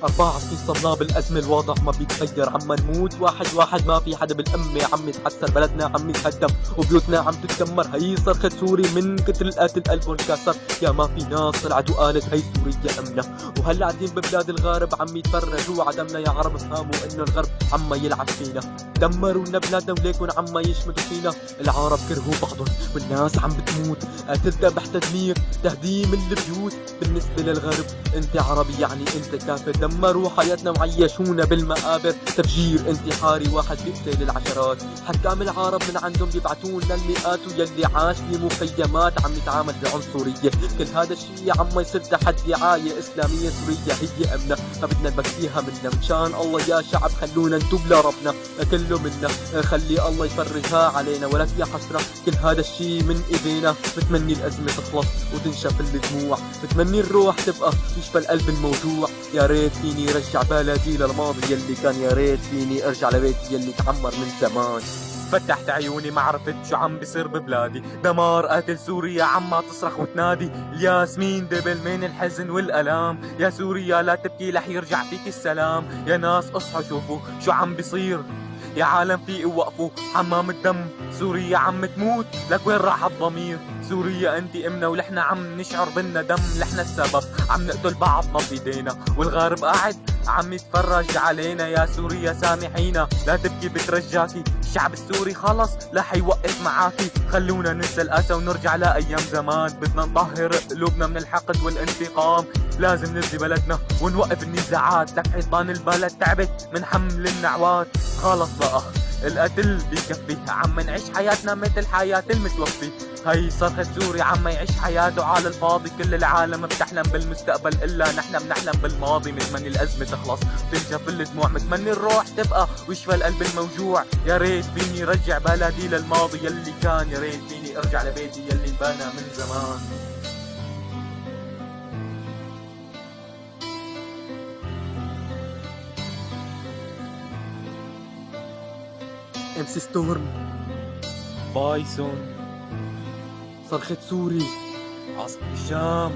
24 صرنا بالأزمة، الوضع ما بيتغير، عم نموت واحد واحد، ما في حدا بالأمة، عم يتحسر بلدنا، عم يتهدم وبيوتنا عم تتدمر. هي صرخة سوري من كتر القتل قلبهم كسر، يا ما في ناس طلعت وقالت هي سوريا أمنا. وهلا قاعدين ببلاد الغرب عم يتفرجوا عدمنا، يا عرب فهموا إنه الغرب عم يلعب فينا، دمروا لنا بلادنا وليكن عم يشمتوا فينا. العرب كرهوا بعضهم والناس عم بتموت، قتل ذبح تدمير تهديم البيوت. بالنسبة للغرب انت عربي يعني انت كافر، دمروا حياتنا وعيشونا بالمقابر، تفجير انتحاري واحد بيقتل العشرات. حكام العرب من عندهم بيبعتون للمئات، ويلي عاش بمخيمات عم يتعامل بعنصرية. كل هذا الشيء عم يصير تحت دعاية إسلامية، سوريا هي أمنا، ما بدنا نبكيها منا. مشان الله يا شعب خلونا نتوب لربنا، كله منا، خلي الله يفرجها علينا ولا في حسرة. كل هذا الشيء من ايدينا، بتمني الأزمة تخلص وتنشف الدموع، بتمني الروح تبقى يشفى القلب الموجوع. يا ريت فيني رجع بلدي للماضي يلي كان، يا ريت فيني ارجع لبيتي يلي تعمر من زمان. فتحت عيوني ما عرفت شو عم بيصير ببلادي، دمار قاتل سوريا عم تصرخ وتنادي. الياسمين دبل من الحزن والألام، يا سوريا لا تبكي رح يرجع فيك السلام. يا ناس اصحوا شوفوا شو عم بيصير، يا عالم فيقوا وقفوا، حمام الدم سوريا عم تموت، لك وين راح الضمير؟ سوريا انت امنا ولحنا عم نشعر بالندم، لحنا السبب عم نقتل بعضنا بايدينا، والغارب قاعد عم يتفرج علينا. يا سوريا سامحينا لا تبكي بترجاكي، الشعب السوري خلص لا حيوقف معاكي. خلونا ننسى الاسى ونرجع لايام زمان، بدنا نطهر قلوبنا من الحقد والانتقام. لازم نبني بلدنا ونوقف النزاعات، لك حيطان البلد تعبت من حمل النعوات. خلص بقى القتل بيكفي، عم نعيش حياتنا مثل حياة المتوفي. هي صرخة سوري عم يعيش حياته على الفاضي، كل العالم بتحلم بالمستقبل الا نحن بنحلم بالماضي. متمني الازمة تخلص تنشف الدموع، متمني الروح تبقى ويشفى القلب الموجوع. يا ريت فيني رجع بلدي للماضي يلي كان، يا ريت فيني ارجع لبيتي يلي انبنى من زمان. ام سي ستورم، بايسون، صرخة سوري، عاصمة الشام.